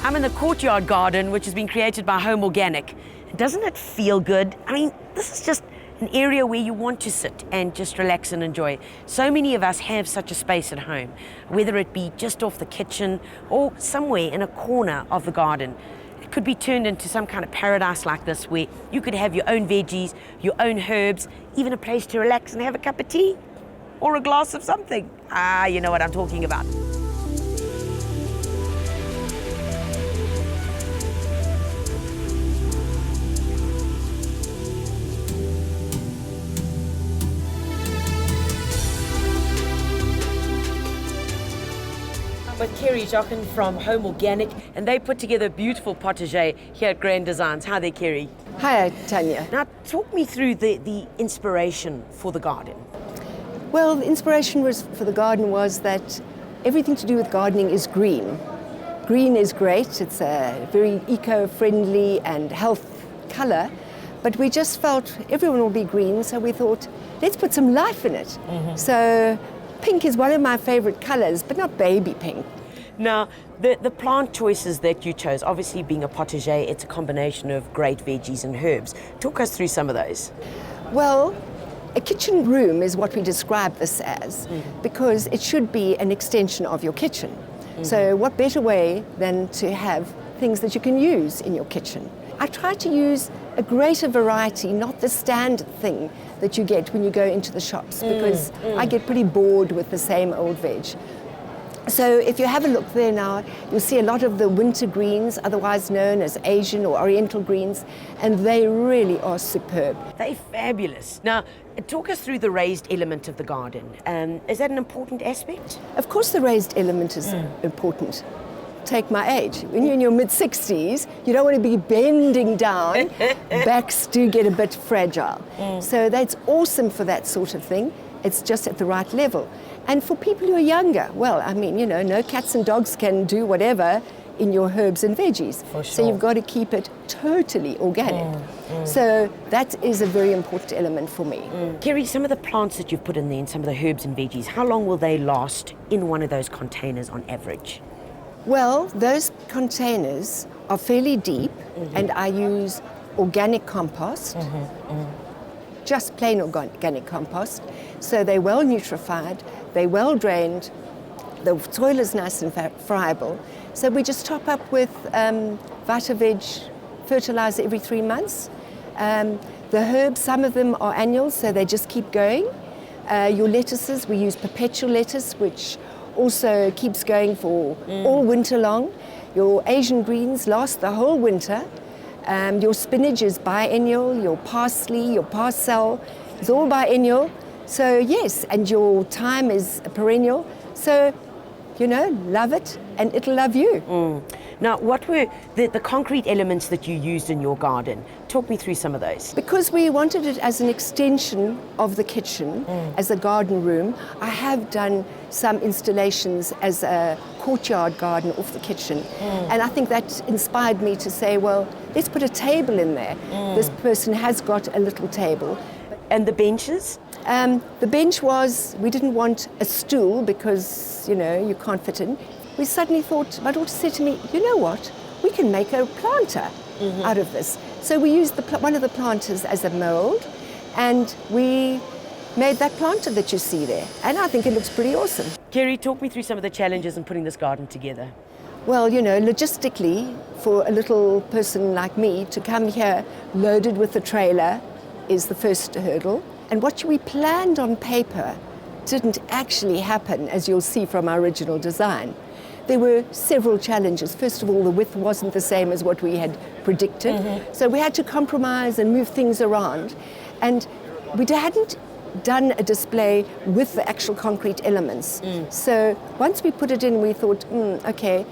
I'm in the courtyard garden, which has been created by Home Organic. Doesn't it feel good? I mean, this is just an area where you want to sit and just relax and enjoy. So many of us have such a space at home, whether it be just off the kitchen or somewhere in a corner of the garden. It could be turned into some kind of paradise like this, where you could have your own veggies, your own herbs, even a place to relax and have a cup of tea or a glass of something. You know what I'm talking about. With Kerry Jochen from Home Organic, and they put together a beautiful potager here at Grand Designs. Hi there, Kerry. Hi, Tanya. Now, talk me through the inspiration for the garden. Well, the inspiration for the garden was that everything to do with gardening is green. Green is great. It's a very eco-friendly and health colour, but we just felt everyone will be green, so we thought, let's put some life in it. So pink is one of my favourite colours, but not baby pink. Now, the plant choices that you chose, obviously being a potager, it's a combination of great veggies and herbs. Talk us through some of those. Well, a kitchen room is what we describe this as, because it should be an extension of your kitchen. So what better way than to have things that you can use in your kitchen? I try to use a greater variety, not the standard thing that you get when you go into the shops, because I get pretty bored with the same old veg. So if you have a look there now, you'll see a lot of the winter greens, otherwise known as Asian or Oriental greens, and they really are superb. They're fabulous. Now, talk us through the raised element of the garden. Is that an important aspect? Of course the raised element is important. Take my age. When you're in your mid-60s, you don't want to be bending down. Backs do get a bit fragile. So that's awesome for that sort of thing. It's just at the right level. And for people who are younger, well, I mean, you know, no cats and dogs can do whatever in your herbs and veggies. For sure. So you've got to keep it totally organic. So that is a very important element for me. Kerry, some of the plants that you've put in there and some of the herbs and veggies, how long will they last in one of those containers on average? Well, those containers are fairly deep, and I use organic compost, just plain organic compost. So they're well nutrified, they're well drained, the soil is nice and friable. So we just top up with Vitaveg fertilizer every 3 months. The herbs, some of them are annual, so they just keep going. Your lettuces, we use perpetual lettuce, which also keeps going for all winter long. Your Asian greens last the whole winter. Your spinach is biennial, your parsley, your parcel is all biennial. So yes, and your thyme is perennial. So, you know, love it and it'll love you. Now, what were the concrete elements that you used in your garden? Talk me through some of those. Because we wanted it as an extension of the kitchen, as a garden room, I have done some installations as a courtyard garden off the kitchen. And I think that inspired me to say, well, let's put a table in there. This person has got a little table. And the benches? The bench was, we didn't want a stool because, you know, you can't fit in. We suddenly thought, my daughter said to me, you know what, we can make a planter out of this. So we used one of the planters as a mold, and we made that planter that you see there. And I think it looks pretty awesome. Kerry, talk me through some of the challenges in putting this garden together. Well, you know, logistically, for a little person like me to come here loaded with a trailer is the first hurdle. And what we planned on paper didn't actually happen, as you'll see from our original design. There were several challenges. First of all, the width wasn't the same as what we had predicted. So we had to compromise and move things around. And we hadn't done a display with the actual concrete elements. So once we put it in, we thought, okay,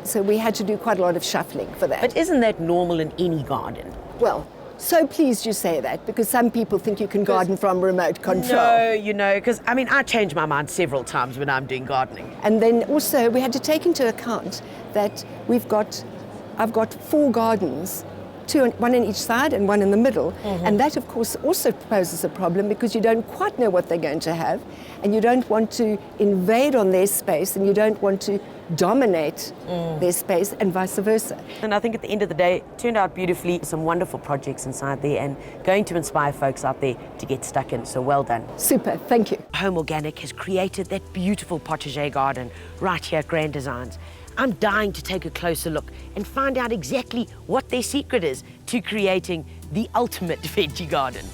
so we had to do quite a lot of shuffling for that. But isn't that normal in any garden? Well, so pleased you say that, because some people think you can garden from remote control. No, you know, because I mean, I change my mind several times when I'm doing gardening. And then also we had to take into account that I've got 4 gardens one on each side and one in the middle. And that, of course, also poses a problem because you don't quite know what they're going to have, and you don't want to invade on their space, and you don't want to dominate their space, and vice versa. And I think at the end of the day, it turned out beautifully. Some wonderful projects inside there and going to inspire folks out there to get stuck in. So well done. Super, thank you. Home Organic has created that beautiful potager garden right here at Grand Designs. I'm dying to take a closer look and find out exactly what their secret is to creating the ultimate veggie garden.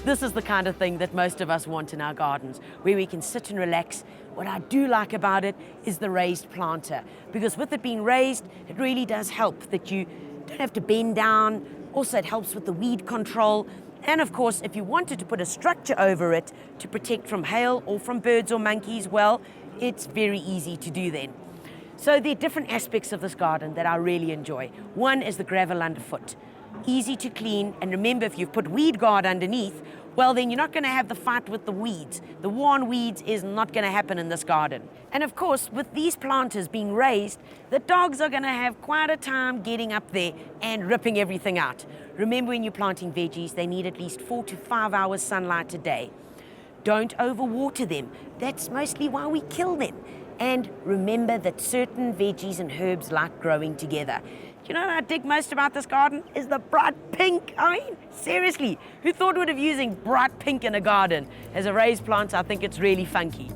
This is the kind of thing that most of us want in our gardens, where we can sit and relax. What I do like about it is the raised planter, because with it being raised, it really does help that you don't have to bend down. Also, it helps with the weed control. And of course, if you wanted to put a structure over it to protect from hail or from birds or monkeys, well, it's very easy to do then. So there are different aspects of this garden that I really enjoy. One is the gravel underfoot. Easy to clean, and remember, if you've put weed guard underneath, well, then you're not going to have the fight with the weeds. The war on weeds is not going to happen in this garden. And of course, with these planters being raised, the dogs are going to have quite a time getting up there and ripping everything out. Remember, when you're planting veggies, they need at least 4 to 5 hours sunlight a day. Don't overwater them. That's mostly why we kill them. And remember that certain veggies and herbs like growing together. You know what I dig most about this garden is the bright pink. I mean, seriously, who thought would of using bright pink in a garden? As a raised plant, I think it's really funky.